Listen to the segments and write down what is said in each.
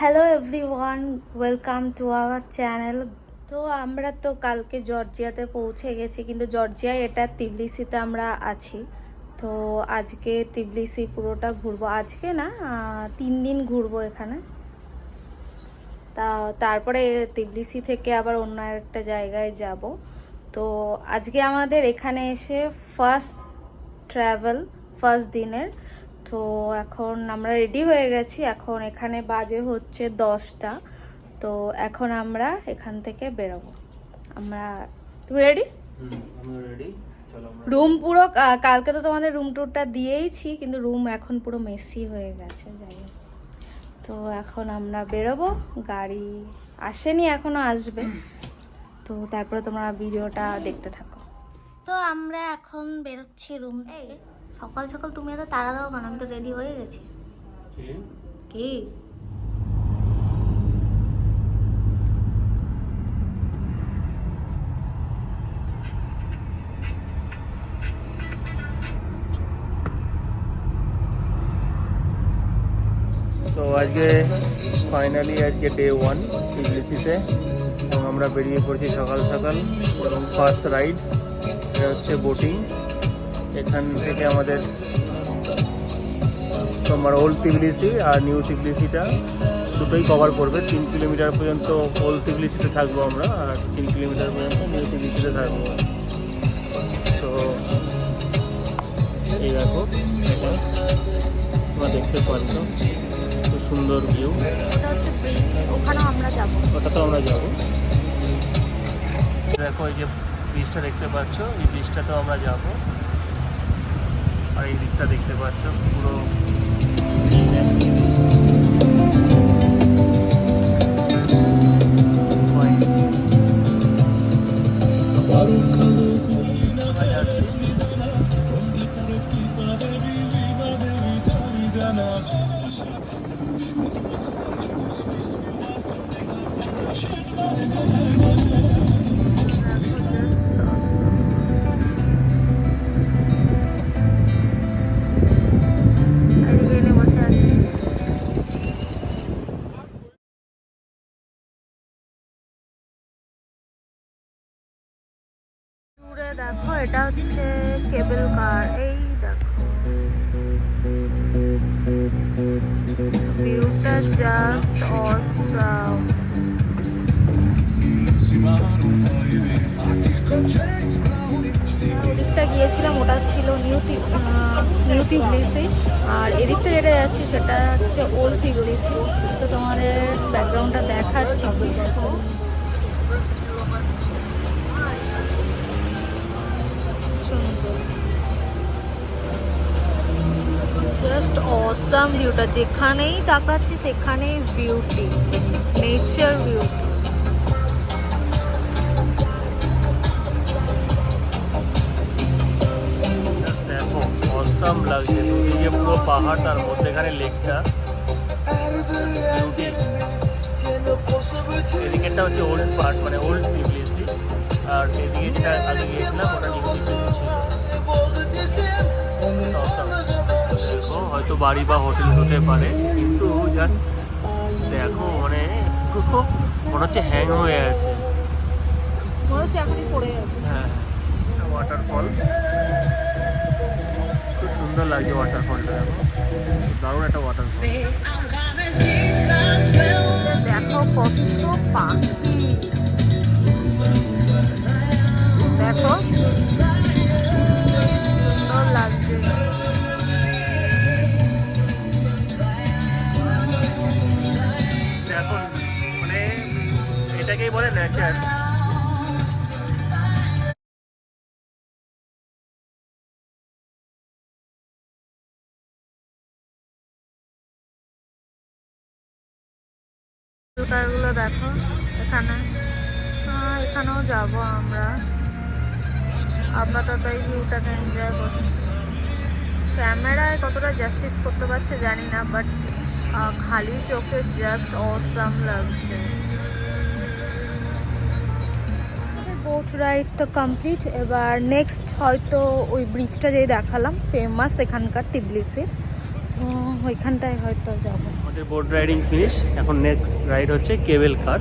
Hello everyone, welcome to our channel. তো আমরা তো কালকে জর্জিয়াতে পৌঁছে গেছি, কিন্তু জর্জিয়ায় এটা তিবলিসিতে আমরা আছি। তো আজকে তিবলিসি পুরোটা ঘুরবো, আজকে না 3 দিন ঘুরবো এখানে। তারপরে তিবলিসি থেকে আবার অন্য একটা জায়গায় যাব। তো আজকে আমাদের এখানে এসে ফার্স্ট দিনের। তো এখন আমরা রেডি হয়ে গেছি, এখন এখানে বাজে হচ্ছে 10টা। তো এখন আমরা এখান থেকে বেরোবো। তুমি রেডি? আমি রেডি। চলো রুম পুরো কালকে তো তোমাদের রুম ট্যুরটা দিয়েইছি, কিন্তু রুম এখন পুরো মেসি হয়ে গেছে, যাই হোক। তো এখন আমরা বেরোবো, গাড়ি আসেনি, এখনো আসবে। তো তারপরে তোমরা ভিডিওটা দেখতে থাকো। তো আমরা এখন বেরোচ্ছি রুম থেকে। সকাল সকাল তুমি এত তাড়া দাও কেন? আমি তো রেডি হয়ে গেছি। কি তো আজকে ফাইনালি আজকে ডে 1 তিবলিসিতে, এবং আমরা বেরিয়ে পড়ছি সকাল সকাল। এবং ফার্স্ট রাইড এটা হচ্ছে বোটিং। এখান থেকে আমাদের তোমার ওল্ড তিবলিসি আর নিউ তিবলিসিটা দুটোই কভার করবে। 3 কিলোমিটার পর্যন্ত ওল্ড তিবলিসিতে থাকবো আমরা, আর 3 কিলোমিটার পর্যন্ত নিউ তিবলিসিতে থাকবো। তো এই দেখো, এটা তোমরা দেখতে পাচ্ছ, খুব সুন্দর ভিউ। ওটা হচ্ছে ব্রিজ, ওখানেও আমরা যাবো। ওটাতেও আমরা যাবো। দেখো এই যে ব্রিজটা দেখতে পাচ্ছ, এই ব্রিজটাতেও আমরা যাব। আর এই দিকটা দেখতে পাচ্ছ পুরো দেখো, এটা হচ্ছে কেবল কার। এই দেখো, ভিউটা জাস্ট অসাম। ওদিকটা গিয়েছিলাম, ওটা ছিল নিউ তিবলিসি। আর এদিকটা যেটা যাচ্ছে সেটা হচ্ছে ওল্ড তিবলিসি। তো তোমাদের ব্যাকগ্রাউন্ডটা দেখাচ্ছি। জাস্ট অসাম ভিউটা, যেখানেই তাকাচ্ছি সেখানেই বিউটি, নেচার বিউটি। দেখো অসাম লাগছে। দুদিকে পুরো পাহাড়, তার মধ্যেখানে লেকটা। এদিকেটা হচ্ছে ওল্ড পার্ট, মানে ওল্ড তিবলিসি। আর এদিকে যেটা আগে গিয়েছিলাম ওটা নিউ তিবলিসি ছিল। দেখো, হয়তো বাড়ি বা হোটেল হতে পারে, কিন্তু জাস্ট দেখো, মানে মনে হচ্ছে হ্যাং হয়ে আছে। মনে হচ্ছে এখনই পড়ে যাবে। হ্যাঁ, ওয়াটারফল খুব সুন্দর লাগছে। ওয়াটারফলটা দেখো, দারুণ একটা ওয়াটারফল। দেখো কত পাখি, দেখো সুন্দর লাগছে। এখন মানে এটাকেই বলে নেচার। গুলো দেখো এখানেও যাবো আমরা। আপাতত এই ভিউটাকে এনজয় করছি। ক্যামেরায় কতটা জাস্টিস করতে পারছে জানি না, বাট খালি চোখে জাস্ট অসাম লাগছে। বোট রাইড তো কমপ্লিট। এবার নেক্সট হয়তো ওই ব্রিজটা যেই দেখালাম, ফেমাস এখানকার তিবলিসি। তো তো ওইখানটায় হয়তো যাবো। আমাদের বোট রাইডিং ফিনিশ, এখন নেক্সট রাইড হচ্ছে কেবল কার।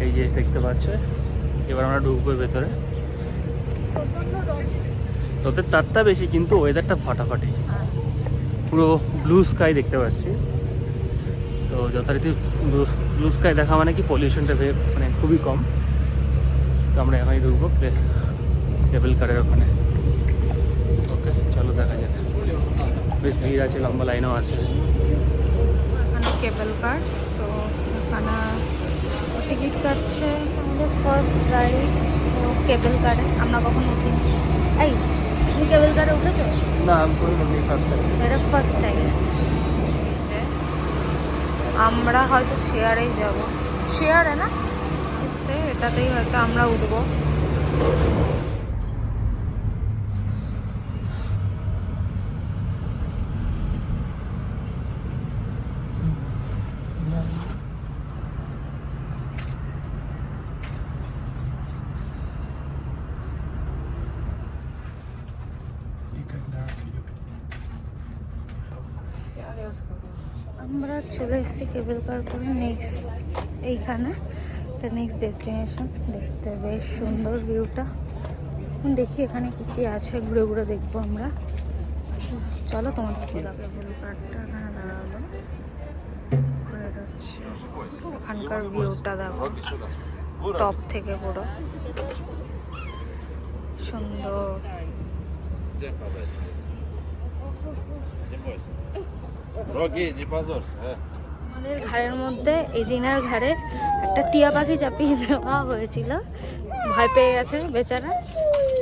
এই যে দেখতে পাচ্ছ, এবার আমরা ঢুকবো ভেতরে। রোদের তারটা বেশি কিন্তু ওয়েদারটা ফাটাফাটি, পুরো ব্লু স্কাই দেখতে পাচ্ছি। তো যথারীতি ব্লু স্কাই দেখা মানে কি পলিউশনটা মানে খুবই কম। তো আমরা এখনই ঢুকবো কেবল কারের ওখানে। ওকে চলো দেখা যাক। বেশ ভিড় আছে, লম্বা লাইনও আছে। এখানে কেবল কার, তো এখানে টিকিট কাটছে। আমাদের ফার্স্ট রাইড কেবল কারে, আমরা কখন উঠিনি। এই তুমি কেবল কারে উঠেছো? না আমি কোনো ফার্স্ট টাইম। এটা ফার্স্ট টাইম। আমরা হয়তো শেয়ারেই যাব, শেয়ারে না এটাতেই হয়তো আমরা উঠবো। আমরা চলে এসেছি কেবল কার করে নেক্সট এইখানে, নেক্সট ডেস্টিনেশন। দেখতে বেশ সুন্দর ভিউটা। দেখি এখানে কি কি আছে, ঘুরে ঘুরে দেখবো আমরা। চলো তোমাদেরকে দেখাবো। কেবল কারটা এখানে দাঁড়ালো, এখানকার ভিউটা দেখো টপ থেকে পুরো সুন্দর। আমাদের ঘাড়ের মধ্যে এই জিনার ঘাড়ে একটা টিয়া পাখি চাপিয়ে দেওয়া হয়েছিল, ভয় পেয়ে গেছে বেচারা,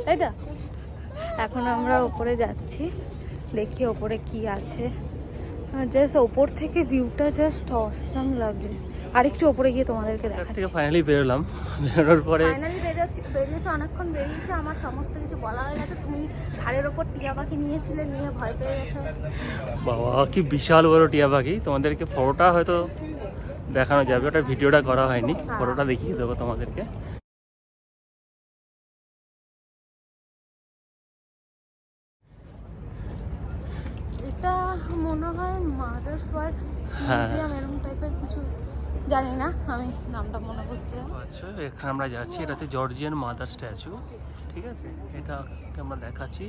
তাই তো। এখন আমরা ওপরে যাচ্ছি, দেখি ওপরে কি আছে। জাস্ট ওপর থেকে ভিউটা জাস্ট অসাম লাগছে। আরেকটু ওপরে গিয়ে তোমাদেরকে দেখাচ্ছি। ফাইনালি বেরোলাম, বেরোনোর পরে ফাইনালি বেরিয়েছে, অনেকক্ষণ বেরিয়েছে। আমার সমস্ত কিছু বলা হয়ে গেছে। তুমি ঘাড়ের ওপর টিয়া পাখি নিয়েছিলে, নিয়ে ভয় পেয়ে গেছো। বাবা কি বিশাল বড় টিয়া পাখি। তোমাদেরকে ফটোটা হয়তো দেখানো যাবে, ওটা ভিডিওটা করা হয়নি, ফটোটা দেখিয়ে দেবো তোমাদেরকে। এটা মনে হয় মাদার্স ওয়াক্স মিউজিয়াম, এরকম টাইপের কিছু, জানি না আমি নামটা মনে করছি। আচ্ছা এখানে আমরা যাচ্ছি, এটা হচ্ছে জর্জিয়ান মাদার স্ট্যাচু, ঠিক আছে। এটা আমরা দেখাচ্ছি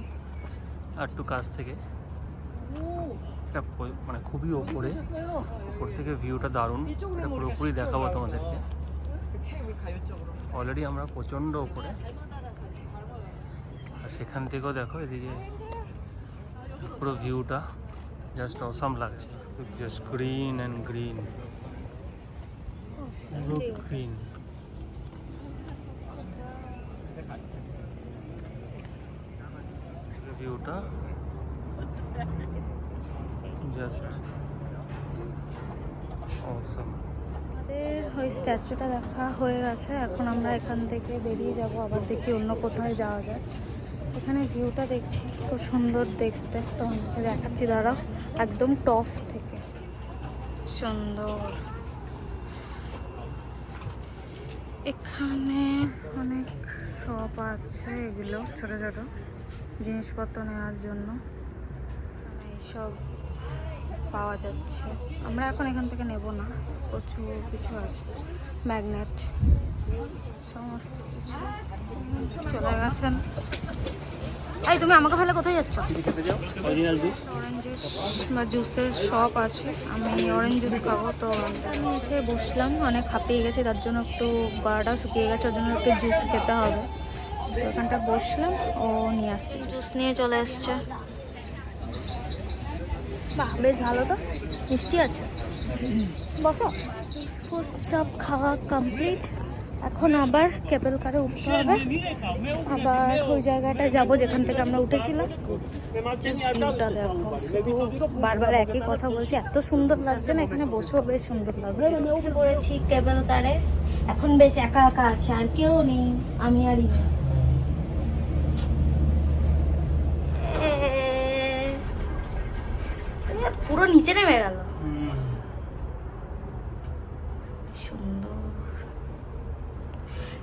আর একটু কাছ থেকে। এটা মানে খুবই ওপরে, ওপর থেকে ভিউটা দারুণ। এটা পুরোপুরি দেখাবো তোমাদেরকে। অলরেডি আমরা প্রচণ্ড ওপরে, আর সেখান থেকেও দেখো এদিকে পুরো ভিউটা জাস্ট অসাম লাগছে। Just green and green, green. ভিউটা জাস্ট অসাম। আমাদের ওই স্ট্যাচুটা দেখা হয়ে গেছে, এখন আমরা এখান থেকে বেরিয়ে যাব, আবার দেখি অন্য কোথায় যাওয়া যায়। এখানে ভিউটা দেখছি খুব সুন্দর দেখতে, তোমাদেরকে দেখাচ্ছি, দাঁড়াও। একদম টপ থেকে সুন্দর। এখানে অনেক শপ আছে, এগুলো ছোট ছোট জিনিসপত্র নেওয়ার জন্য এইসব পাওয়া যাচ্ছে। আমরা এখন এখান থেকে নেব না, প্রচুর কিছু আছে, ম্যাগনেট সমস্ত কিছু। চলে গেছেন। এই তুমি আমাকে ফেলে কোথায় যাচ্ছ? অরিজিনাল জুস, অরেঞ্জ জুস বা জুসের শপ আছে, আমি অরেঞ্জ জুস খাবো। তো আমি এসে বসলাম, অনেক হাঁপিয়ে গেছে, তার জন্য একটু গলাটাও শুকিয়ে গেছে, ওর জন্য একটু জুস খেতে হবে। তো ওখানটা বসলাম, ও নিয়ে আসছে, জুস নিয়ে চলে এসছে। বাহ বেশ ভালো, তো মিষ্টি আছে। বসো। ফুস সব খাওয়া কমপ্লিট, এখন আবার কেবল কারে উঠতে হবে, আবার ওই জায়গাটায় যাবো যেখান থেকে আমরা উঠেছিলাম। ভিউটা দেখো, শুধু বারবার একই কথা বলছি, এত সুন্দর লাগছে না, এখানে বসেও বেশ সুন্দর লাগছে। উঠে পড়েছি কেবল কারে, এখন বেশ একা একা আছে, আর কেউ নেই, আমি আর ইনি। পুরো নিচে নেমে গেল, সুন্দর।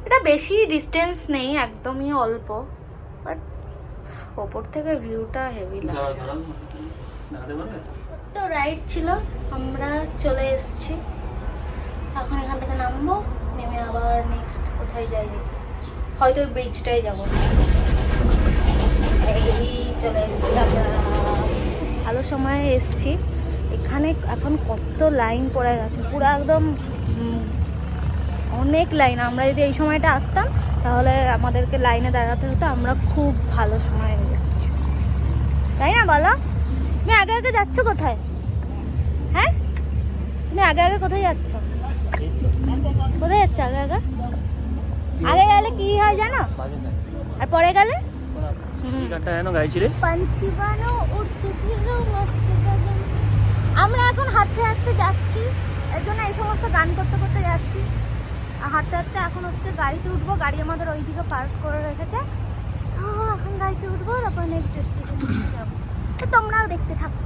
এটা বেশি ডিস্টেন্স নেই, একদমই অল্প, বাট ওপর থেকে ভিউটা হেভি লাগছে। ছোট্ট রাইড ছিল, আমরা চলে এসেছি। এখন এখান থেকে নামবো, নেমে আবার নেক্সট কোথায় যাই দেখি, হয়তো ওই ব্রিজটাই যাবো। এই চলে এসেছি আমরা, ভালো সময়ে এসেছি। এখানে এখন কত লাইন পড়ে গেছে, পুরো একদম অনেক লাইন। আমরা যদি এই সময়টা আসতাম তাহলে আমাদেরকে লাইনে দাঁড়াতে হতো। আমরা খুব ভালো সময়ে এসেছি, তাই না বলো? তুমি আগে আগে যাচ্ছ কোথায়? হ্যাঁ, তুমি আগে আগে কোথায় যাচ্ছ? কোথায় যাচ্ছ আগে আগে? আগে গেলে কি হয় জানো, আর পরে গেলে গানটা যেন গাইছিলে, पंछी बनो उड़ते फिरो मस्त गगन। আমরা এখন হাঁটতে হাঁটতে যাচ্ছি, এর জন্য এই সমস্ত গান করতে করতে যাচ্ছি। আর হাঁটতে হাঁটতে এখন হচ্ছে গাড়িতে উঠবো, গাড়ি আমাদের ওইদিকে পার্ক করে রেখেছে। তো এখন গাড়িতে উঠবো, তারপর নেক্সট ডেস্টিনেশনে যাবো। তো তোমরাও দেখতে থাকো।